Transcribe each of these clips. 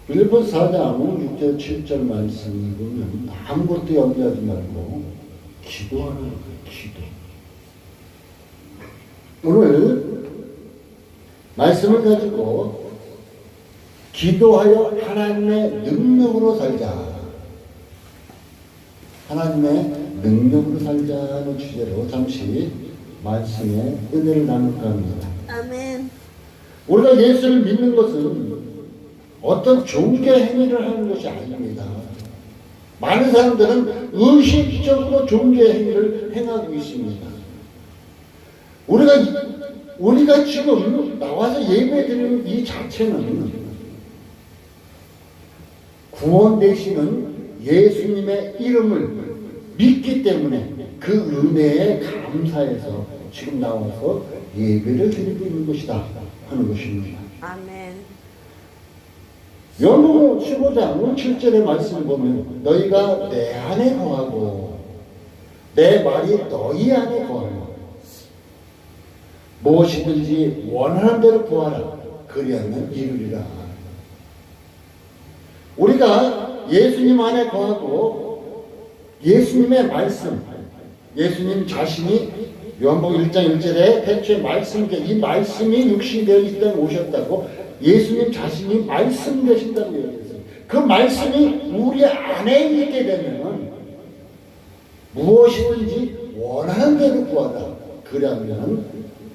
빌립보서 4장 6절 7절 말씀을 보면 아무것도 염려하지 말고 기도하는 거예요. 기도. 오늘 말씀을 가지고 기도하여 하나님의 능력으로 살자. 하나님의 능력으로 살자는 주제로 잠시 말씀의 은혜를 나눌까 합니다. 아멘. 우리가 예수를 믿는 것은 어떤 종교 행위를 하는 것이 아닙니다. 많은 사람들은 의식적으로 종교 행위를 행하고 있습니다. 우리가 지금 나와서 예배드리는 이 자체는 구원 되시는 예수님의 이름을 믿기 때문에 그 은혜에 감사해서 지금 나와서 예배를 드리고 있는 것이다 하는 것입니다. 아멘. 요한복음 15장 7절의 말씀을 보면 너희가 내 안에 거하고 내 말이 너희 안에 거하고 무엇이든지 원하는 대로 구하라 그리하면 이루리라. 우리가 예수님 안에 거하고 예수님의 말씀, 예수님 자신이 요한복음 1장 1절에 태초에 말씀, 이 말씀이 육신이 되어 이 땅에 오셨다고 예수님 자신이 말씀 되신다고 얘기했어요. 그 말씀이 우리 안에 있게 되면 무엇이든지 원하는 대로 구하라 그러면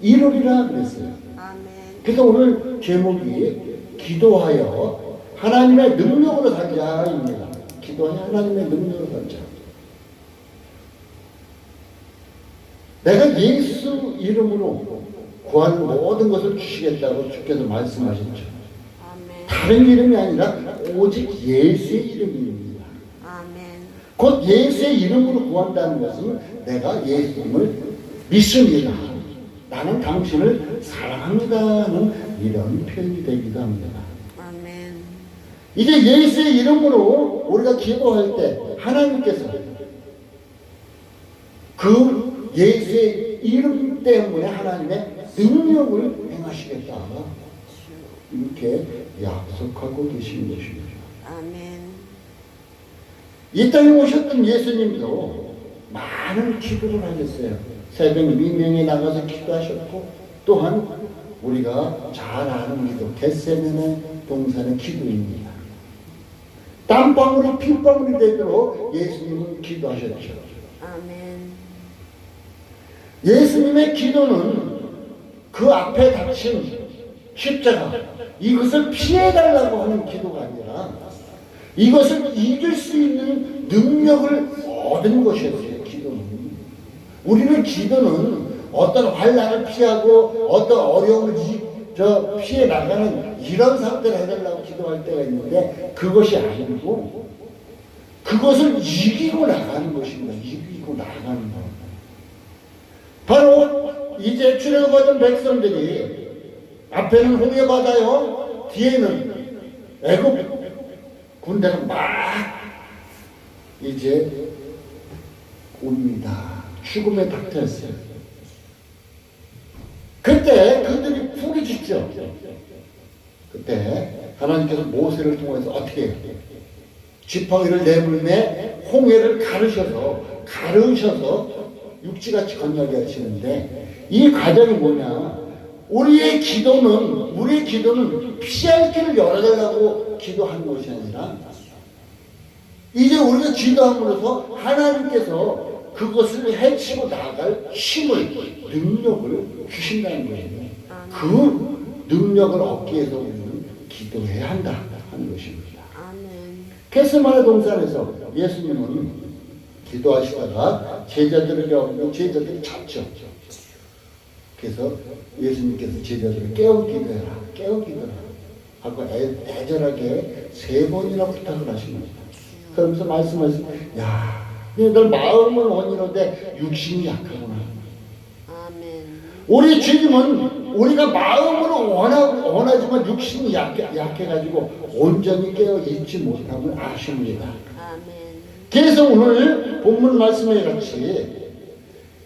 이루리라 그랬어요. 아멘. 그래서 오늘 제목이 기도하여 하나님의 능력으로 살자입니다. 기도하여 하나님의 능력으로 살자. 내가 예수 이름으로 구하는 모든 것을 주시겠다고 주께서 말씀하셨죠. 아멘. 다른 이름이 아니라 오직 예수의 이름입니다. 아멘. 곧 예수의 이름으로 구한다는 것은 내가 예수님을 믿습니다. 나는 당신을 사랑합니다는 이런 표현이 되기도 합니다. 아멘. 이제 예수의 이름으로 우리가 기도할 때 하나님께서 그 예수의 이름 때문에 하나님의 능력을 행하시겠다 이렇게 약속하고 계신 것입니다. 아멘. 이 땅에 오셨던 예수님도 많은 기도를 하셨어요. 새벽 미명에 나가서 기도하셨고 또한 우리가 잘 아는 기도 겟세마네 동산의 기도입니다. 땀방울이 핏방울이 되도록 예수님은 기도하셨죠. 아멘. 예수님의 기도는 그 앞에 닥친 십자가 이것을 피해달라고 하는 기도가 아니라 이것을 이길 수 있는 능력을 얻은 것이었어요. 기도는. 우리는 기도는 어떤 환난을 피하고 어떤 어려움을 피해 나가는 이런 상태를 해달라고 기도할 때가 있는데 그것이 아니고 그것을 이기고 나가는 것입니다. 이기고 나가는 것. 바로 이제 출애굽하던 백성들이 앞에는 홍해 바다요, 뒤에는 애굽 군대가 막 이제 옵니다. 죽음에 닥쳤어요. 그때 그들이 부르짖죠. 그때 하나님께서 모세를 통해서 어떻게 해요? 지팡이를 내물매 홍해를 가르셔서 육지같이 건너게 하시는데 이 과정이 뭐냐? 우리의 기도는 피할 길을 열어달라고 기도하는 것이 아니라 이제 우리가 기도함으로써 하나님께서 그것을 해치고 나갈 힘을, 능력을 주신다는 거예요. 그 능력을 얻기 위해서 우리는 기도해야 한다 하는 것입니다. 겟세마네 동산에서 예수님은 기도하시다가 제자들이 잤죠. 그래서 예수님께서 제자들을 깨우기도해라 하고 애절하게 3번이나 부탁을 하십니다. 그러면서 말씀하시고 야 너희들 마음은 온유한데 육신이 약하구나. 우리 주님은 우리가 마음으로 원하지만 육신이 약해가지고 온전히 깨어있지 못함을 아십니다. 그래서 오늘 본문 말씀에 같이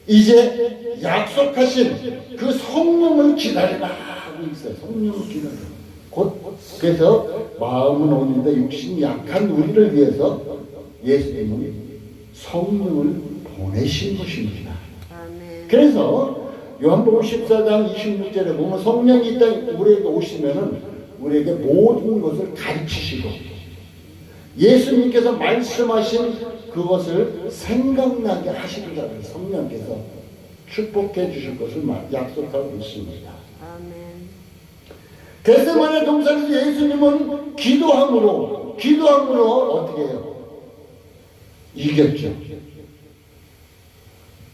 이제 약속하신 그 성령을 기다리라 하고 있어요. 성령을 기다리라. 곧 그래서 마음은 온인데 육신이 약한 우리를 위해서 예수님은 성령을 보내신 것입니다. 아멘. 그래서 요한복음 14장 26절에 보면 성령이 이 땅에 우리에게 오시면은 우리에게 모든 것을 가르치시고 예수님께서 말씀하신 그것을 생각나게 하시리라. 성령께서 축복해 주실 것을 약속하고 있습니다. 아멘. 겟세마네 동산에서 예수님은 기도함으로 어떻게 해요? 이겼죠.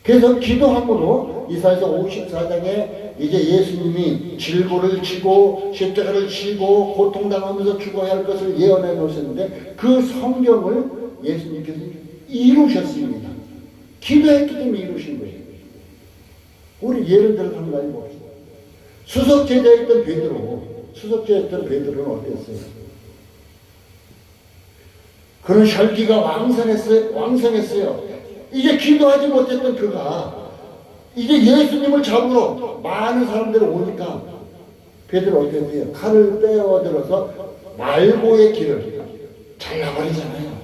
그래서 기도함으로 이사야서 54장에 이제 예수님이 질고를 지고 십자가를 지고 고통당하면서 죽어야 할 것을 예언해 놓으셨는데 그 성경을 예수님께서 이루셨습니다. 기도했기 때문에 이루신 거예요. 우리 예를 들어 한 가지 봅시다. 수석제자였던 베드로는 어땠어요? 그런 혈기가 왕성했어요. 이제 기도하지 못했던 그가 이제 예수님을 잡으러 많은 사람들이 오니까 베드로 어떻게 해요? 칼을 빼어들어서 말고의 길을 잘라버리잖아요.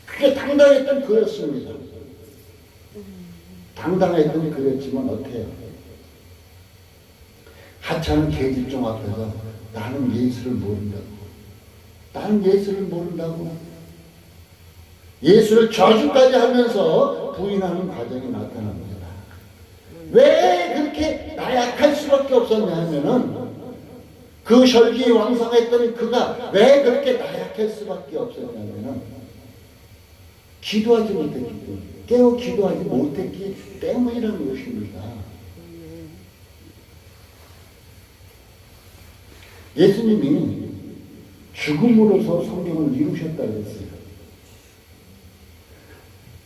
그게 당당했던 그였습니다. 당당했던 그였지만 어떻게 해요? 하찮은 계집종 앞에서 나는 예수를 모른다고 예수를 저주까지 하면서 부인하는 과정이 나타납니다. 왜 그렇게 나약할 수밖에 없었냐 하면은 그 혈기 왕성했던 그가 왜 그렇게 나약할 수밖에 없었냐면은 기도하지 못했기 때문에 깨어 기도하지 못했기 때문이라는 것입니다. 예수님이 죽음으로서 성경을 이루셨다고 했어요.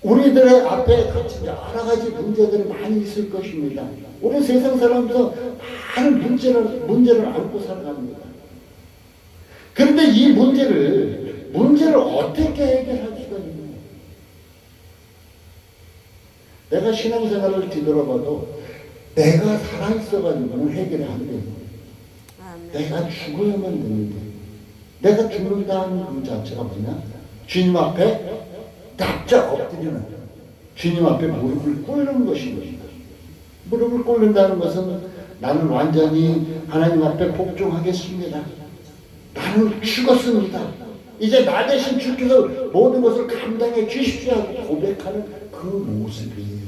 우리들의 앞에 같이 여러 가지 문제들이 많이 있을 것입니다. 우리 세상 사람도 많은 문제를 안고 살아갑니다. 그런데 이 문제를 어떻게 해결할 수가 있느냐? 내가 신앙생활을 뒤돌아봐도 내가 살아있어가지고는 해결이 안 돼요. 내가 죽어야만 되는데 내가 죽는다는 그 자체가 뭐냐? 주님 앞에 납작 엎드리는 주님 앞에 무릎을 꿇는 것입니다. 무릎을 꿇는다는 것은 나는 완전히 하나님 앞에 복종하겠습니다. 나는 죽었습니다. 이제 나 대신 주께서 모든 것을 감당해 주십시오 하고 고백하는 그 모습이에요.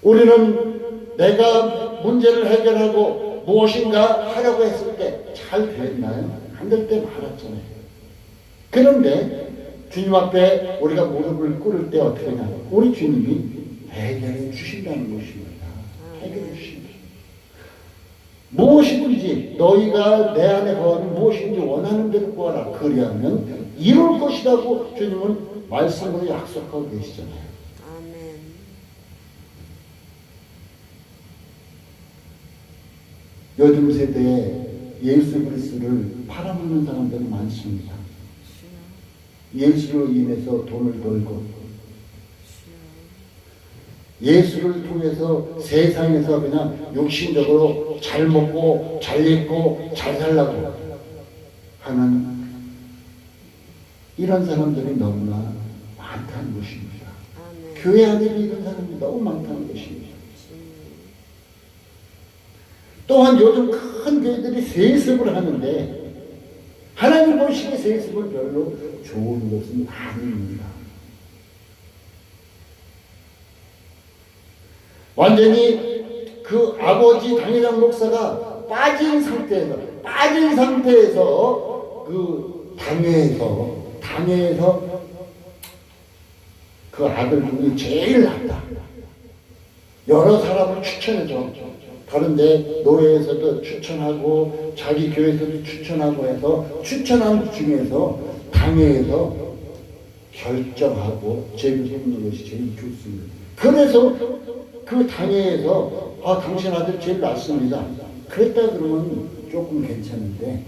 우리는 내가 문제를 해결하고 무엇인가 하려고 했을 때 잘 됐나요? 안 될 때 많았잖아요. 그런데 주님 앞에 우리가 무릎을 꿇을 때 어떻게 하냐? 우리 주님이 해결해 주신다는 것입니다. 해결해 주신다. 무엇이든지 너희가 내 안에 거하는 무엇인지 원하는 대로 구하라. 그리하면 이룰 것이라고 주님은 말씀으로 약속하고 계시잖아요. 아멘. 요즘 세대에 예수 그리스도를 팔아먹는 사람들이 많습니다. 예수로 인해서 돈을 벌고 예수를 통해서 세상에서 그냥 육신적으로 잘 먹고 잘 입고 잘 살라고 하는 이런 사람들이 너무나 많다는 것입니다. 아멘. 교회 안에 이런 사람이 너무 많다는 것입니다. 또한 요즘 큰 교회들이 세습을 하는데 하나님 보시기에 세습은 별로 좋은 것은 아닙니다. 완전히 그 아버지 당회장 목사가 빠진 상태에서 그 당회에서 그 아들 중에 제일 낫다. 여러 사람을 추천해줘. 다른데 노예에서도 추천하고 자기 교회에서도 추천하고 해서 추천한 중에서 당회에서 결정하고 제비뽑는 것이 제일 좋습니다. 그래서 그 당회에서 당신 아들 제일 낫습니다. 그랬다 그러면 조금 괜찮은데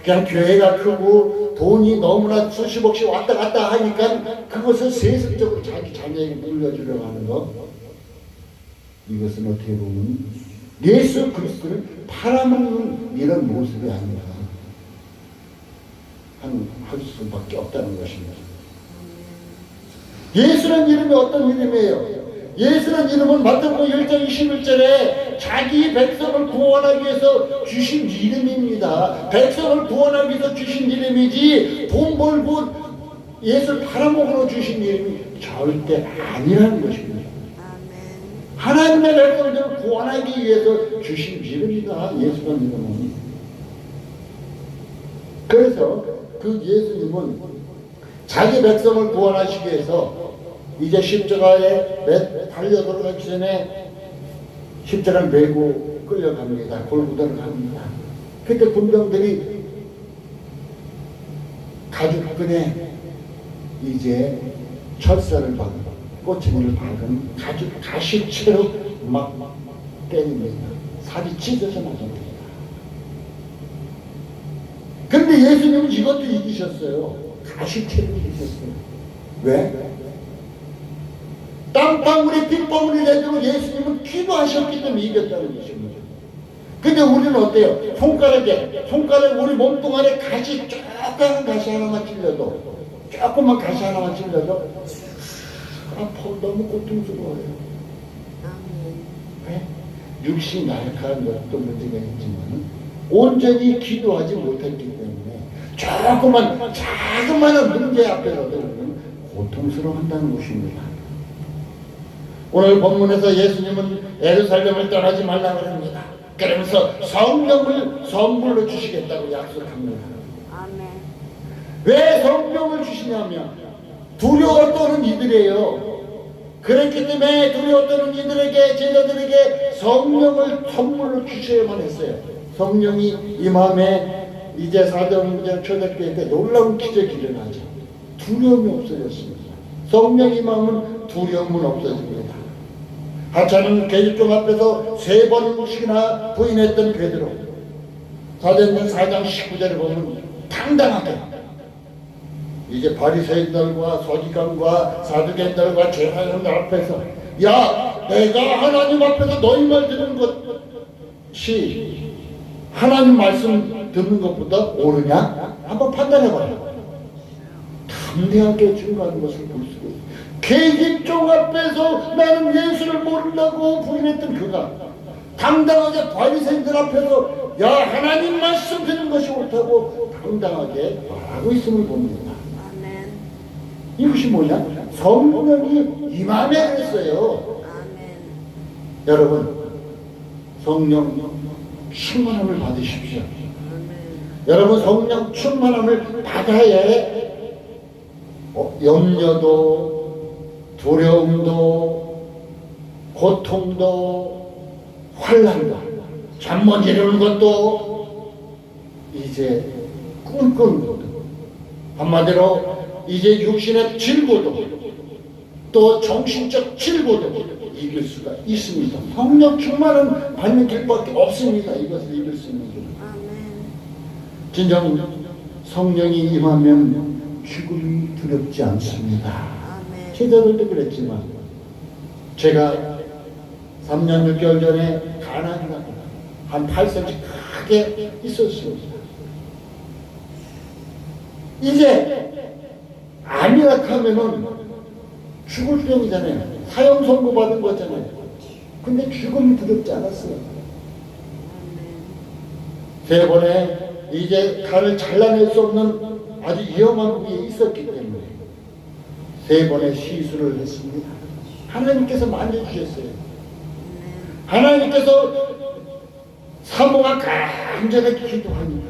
그냥 교회가 크고 돈이 너무나 수십억씩 왔다 갔다 하니까 그것을 세습적으로 자기 자녀에게 물려주려고 하는 거, 이것은 어떻게 보면 예수 그리스도를 팔아먹는 이런 모습이 아니라 할 수밖에 없다는 것입니다. 예수란 이름이 어떤 이름이에요? 예수란 이름은 마태복음 1장 21절에 자기 백성을 구원하기 위해서 주신 이름입니다. 백성을 구원하기 위해서 주신 이름이지 돈 벌고 예수를 팔아먹으러 주신 이름이 절대 아니라는 것입니다. 하나님의 백성들을 구원하기 위해서 주신 이름이다. 예수라는 이름은. 그래서 그 예수님은 자기 백성을 구원하시기 위해서 이제 십자가에 달려 들어가기 전에 십자가를 메고 끌려갑니다. 골고다를 갑니다. 그때 군병들이 가죽끈에 이제 철사를 박은 꼬챙이를 박은 가시채로 막 때립니다. 살이 찢어져 나갑니다. 그런데 예수님은 이것도 이기셨어요. 가시채로 이기셨어요. 왜? 땀방울에 핏방울이 되도록 예수님은 기도하셨기 때문에 이겼다는 것입니다. 근데 우리는 어때요? 손가락 우리 몸뚱아리에 가시 조그만 가시 하나만 찔려도 조금만 가시 하나만 찔려도 너무 고통스러워요. 왜? 육신이 날카로운 것도 문제가 있지만 온전히 기도하지 못했기 때문에 자그마한 문제 앞에서도 우리는 고통스러워한다는 것입니다. 오늘 본문에서 예수님은 예루살렘을 떠나지 말라고 합니다. 그러면서 성령을 선물로 주시겠다고 약속합니다. 아멘. 왜 성령을 주시냐면 두려워 떠는 이들이에요. 그렇기 때문에 두려워 떠는 이들에게 제자들에게 성령을 선물로 주셔야만 했어요. 성령이 임함에 이제 사도행전 초대교회 때 놀라운 기적이 일어나죠. 두려움이 없어졌습니다. 성령 임함은 두려움은 없어집니다. 하찮은 계집종 앞에서 3번씩이나 부인했던 베드로, 사도행전 4장 19절에 보면 당당하게 이제 바리새인들과 서기관과 사두개인들과 제사장들 앞에서 야, 내가 하나님 앞에서 너희 말 듣는 것이 하나님 말씀 듣는 것보다 옳으냐? 한번 판단해봐요. 담대하게 증거하는 것을 볼 수가 있어요. 계집종 앞에서 나는 예수를 모른다고 부인했던 그가 당당하게 바리새인들 앞에서 야, 하나님 말씀 듣는 것이 옳다고 당당하게 말하고 있음을 봅니다. 아멘. 이것이 뭐냐? 성령이 임함에 그랬어요. 아멘. 여러분, 성령 충만함을 받으십시오. 아멘. 여러분, 성령 충만함을 받아야 염려도 두려움도 고통도 환난도 잠 못 이루는 것도 이제 꿈꾸는 것도 한마디로 이제 육신의 질고도 또 정신적 질고도 이길 수가 있습니다. 성령 충만은 받는 길밖에 없습니다. 이것을 이길 수 있는 길. 아멘. 진정 성령이 임하면 죽음이 두렵지 않습니다. 아멘. 제자들도 그랬지만 제가 3년 6개월 전에 가난이가 한 8cm 크게 있었습니다. 이제 암이라 하면은 죽을 병이잖아요. 사형 선고 받은 거잖아요. 근데 죽음이 두렵지 않았어요. 아멘. 3번에 이제 간을 잘라낼 수 없는 아주 위험한 부위에 있었기 때문에 3번의 시술을 했습니다. 하나님께서 만져주셨어요. 하나님께서 사모가 간절하게 기도하니까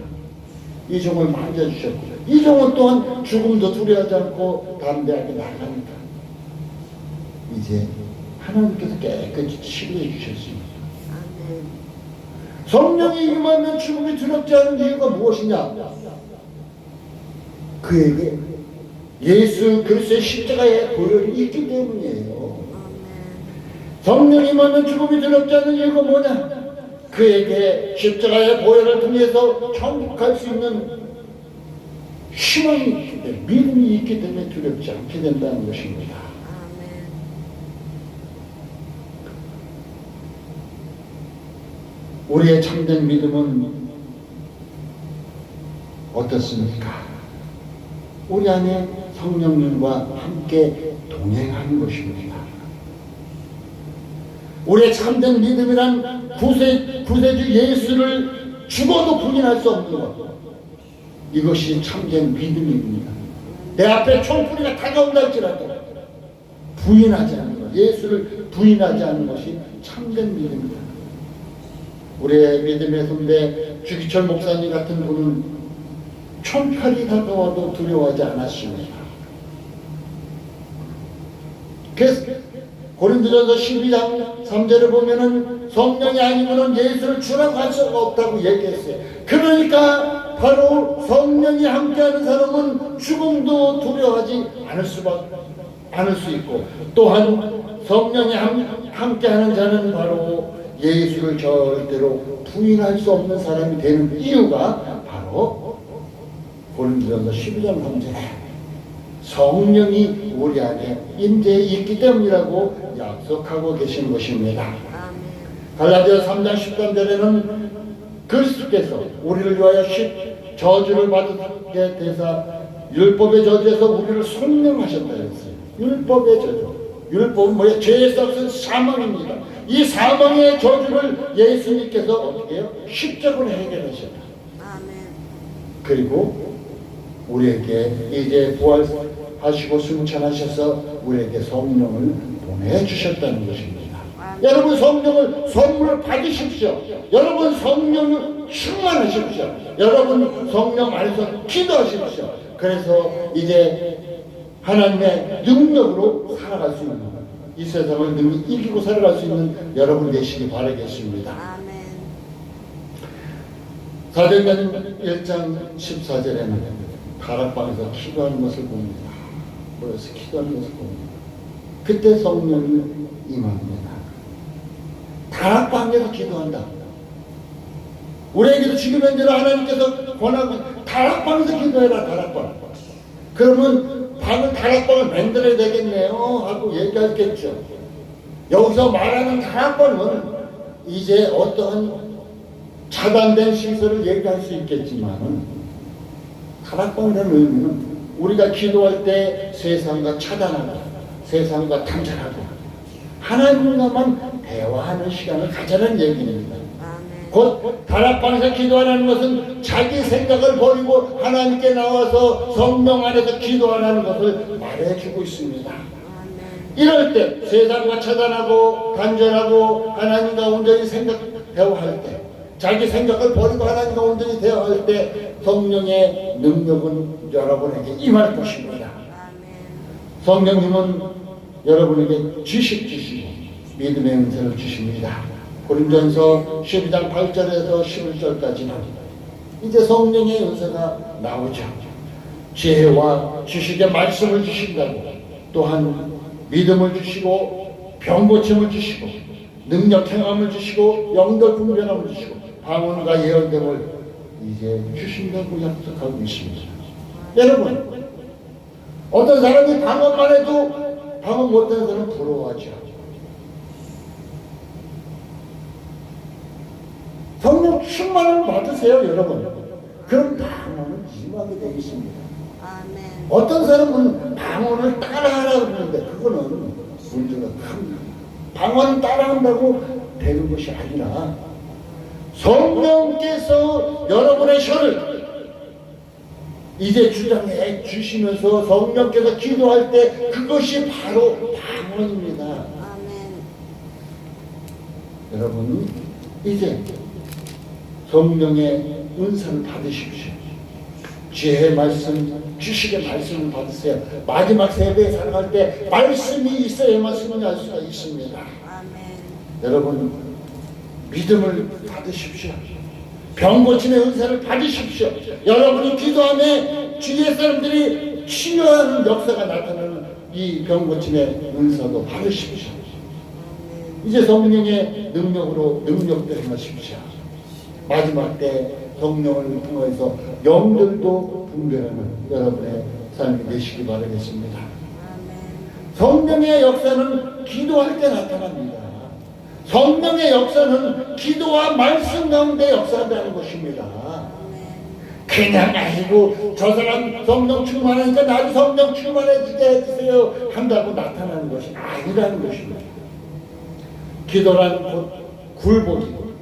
이 종을 만져주셨고 이 종은 또한 죽음도 두려워하지 않고 담대하게 나가니까 이제 하나님께서 깨끗이 치료해 주셨습니다. 아멘. 성령이 임하면 죽음이 두렵지 않은 이유가 무엇이냐? 그에게 예수 그리스도의 십자가의 보혈이 있기 때문이에요. 성령이 임하면 죽음이 두렵지 않은 이유가 뭐냐? 그에게 십자가의 보혈을 통해서 천국할 수 있는 희망이 있기 때문에, 믿음이 있기 때문에 두렵지 않게 된다는 것입니다. 아멘. 우리의 참된 믿음은 어떻습니까? 우리 안에 성령님과 함께 동행하는 것입니다. 우리의 참된 믿음이란 구세주 예수를 죽어도 부인할 수 없는 것. 이것이 참된 믿음입니다. 내 앞에 총소리가 다가온다 할지라도 부인하지 않는 것, 예수를 부인하지 않는 것이 참된 믿음입니다. 우리의 믿음의 선배 주기철 목사님 같은 분은 총칼이 다가와도 두려워하지 않았습니다. 그래서 고린도전서 12장 3절을 보면은 성령이 아니고는 예수를 주라고 할 수가 없다고 얘기했어요. 그러니까 바로 성령이 함께하는 사람은 죽음도 두려워하지 않을 수 있고, 또한 성령이 함께하는 자는 바로 예수를 절대로 부인할 수 없는 사람이 되는 이유가 바로 고린도전서 12장 3절에 성령이 우리 안에 임재해 있기 때문이라고 약속하고 계신 것입니다. 갈라디아 3장 13절에는 그리스도께서 우리를 위하여 저주를 받게 되사 율법의 저주에서 우리를 속량하셨다 했어요. 율법의 저주. 율법은 뭐예요? 죄의 값은 사망입니다. 이 사망의 저주를 예수님께서 어떻게 해요? 십자가로 해결하셨다. 그리고 우리에게 이제 부활하시고 승천하셔서 우리에게 성령을 보내주셨다는 것입니다. 여러분 성령을 선물을 받으십시오. 여러분 성령을 충만하십시오. 여러분 성령 안에서 기도하십시오. 그래서 이제 하나님의 능력으로 살아갈 수 있는, 이 세상을 능히 이기고 살아갈 수 있는 여러분 되시기 바라겠습니다. 사도행전 1장 14절에는 다락방에서 기도하는 것을 봅니다. 모여서 기도하는 것을 봅니다. 그때 성령이 임합니다. 다락방에서 기도한다. 우리에게도 지금 현재로 하나님께서 권하고 다락방에서 기도해라. 다락방. 그러면 다락방을 만들어야 되겠네요 하고 얘기하겠죠. 여기서 말하는 다락방은 이제 어떠한 차단된 시설을 얘기할 수 있겠지만, 다락방이라는 의미는 우리가 기도할 때 세상과 차단하고 세상과 단절하고 하나님과만 대화하는 시간을 가자는 얘기입니다. 곧 다락방에서 기도하라는 것은 자기 생각을 버리고 하나님께 나와서 성령 안에서 기도하라는 것을 말해주고 있습니다. 이럴 때 세상과 차단하고 단절하고 하나님과 온전히 대화할 때, 자기 생각을 버리고 하나님과 온전히 대화할 때 성령의 능력은 여러분에게 임할 것입니다. 성령님은 여러분에게 지식 주시고 믿음의 은혜를 주십니다. 고린도전서 12장 8절에서 11절까지는 이제 성령의 은사가 나오죠. 지혜와 지식의 말씀을 주신다고, 또한 믿음을 주시고 병고침을 주시고 능력 행함을 주시고 영들 분별함을 주시고 방언과 예언 등을 이제 주신다고 약속하고 있습니다. 여러분, 어떤 사람이 방언만 해도 방언 못하는 사람은 부러워하죠. 성령 충만을 받으세요, 여러분. 그럼 방언은 임하게 되어 있습니다. 어떤 사람은 방언을 따라하라고 그러는데 그거는 문제가 큽니다. 방언 따라한다고 되는 것이 아니라 성령께서 여러분의 혀를 이제 주장해 주시면서 성령께서 기도할 때 그것이 바로 방언입니다. 여러분, 이제 성령의 은사를 받으십시오. 지혜의 말씀, 지식의 말씀을 받으세요. 마지막 세대에 살아갈 때 말씀이 있어야만 승리할 수가 있습니다. 여러분, 믿음을 받으십시오. 병고침의 은사를 받으십시오. 여러분이 기도함에 주위의 사람들이 치유하는 역사가 나타나는 이 병고침의 은사도 받으십시오. 이제 성령의 능력으로 능력도 행하십시오. 마지막 때 성령을 통해서 영들도 분별하는 여러분의 삶이 되시기 바라겠습니다. 성령의 역사는 기도할 때 나타납니다. 성령의 역사는 기도와 말씀 가운데 역사한다는 것입니다. 그냥 아니고 저 사람 성령 충만하니까 나도 성령 충만해지게 해주세요 한다고 나타나는 것이 아니라는 것입니다. 기도란 곧 굴복이고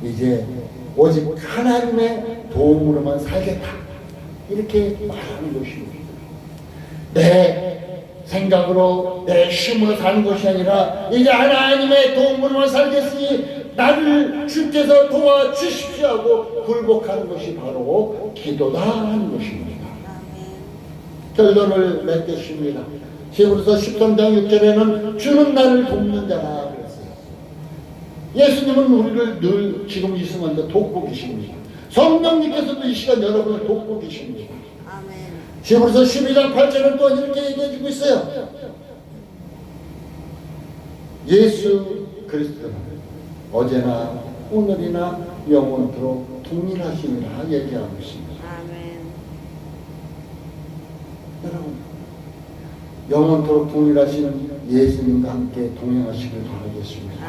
이제 오직 하나님의 도움으로만 살겠다 이렇게 말하는 것입니다. 내 생각으로 내 힘으로 사는 것이 아니라 이제 하나님의 도움으로만 살겠으니 나를 주께서 도와주십시오 하고 굴복하는 것이 바로 기도다 하는 것입니다. 결론을 맺겠습니다. 히브리서 13장 6절에는 주는 나를 돕는 자라 그랬어요. 예수님은 우리를 늘 지금 이 순간도 돕고 계십니다. 성령님께서도 이 시간 여러분을 돕고 계십니다. 히브리서 12장 8절은 또 이렇게 얘기해 주고 있어요. 예수 그리스도는 어제나 오늘이나 영원토록 동일하심이라 얘기하고 있습니다. 여러분, 영원토록 동일하신 예수님과 함께 동행하시길 바라겠습니다.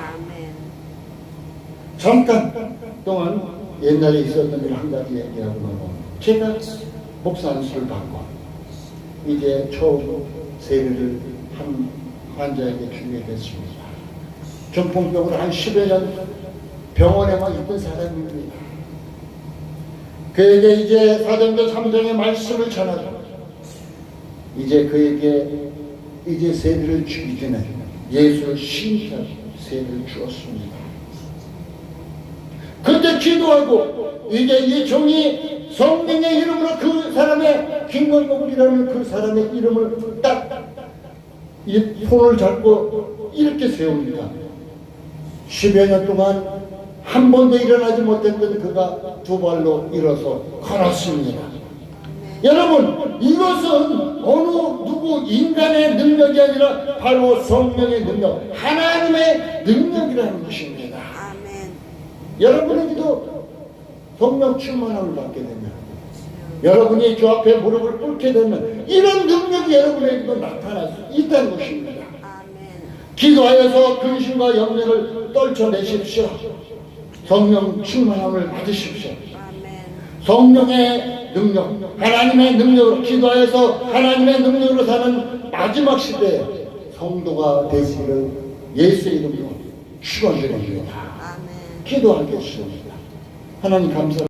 잠깐 동안 옛날에 있었던 일 한 가지 얘기하고 넘어갑니다. 제가 목사 안수를 받고 이제 처음 세례를 한 환자에게 주게 됐습니다. 중풍병으로 한 10여 년 병원에만 있던 사람입니다. 그에게 이제 4장과 3장의 말씀을 전하고 이제 그에게 이제 세례를 주기 전에 예수를 신기한 세례를 주었습니다. 그때 기도하고 이제 이 종이 성령의 이름으로 그 사람의 김건목이라는 그 사람의 이름을 딱 이 손을 잡고 이렇게 세웁니다. 10여 년 동안 한 번도 일어나지 못했던 그가 두 발로 일어서 걸었습니다. 여러분, 이것은 어느 누구 인간의 능력이 아니라 바로 성령의 능력, 하나님의 능력이라는 것입니다. 여러분에게도 성령 충만함을 받게 되면, 여러분이 주 앞에 무릎을 꿇게 되면 이런 능력이 여러분에게도 나타날 수 있다는 것입니다. 기도하여서 근심과 염려를 떨쳐내십시오. 성령 충만함을 받으십시오. 성령의 능력, 하나님의 능력으로 기도하여서 하나님의 능력으로 사는 마지막 시대에 성도가 되시기를 예수의 이름으로 축원드립니다. 기도하겠습니다. 하나님 감사합니다.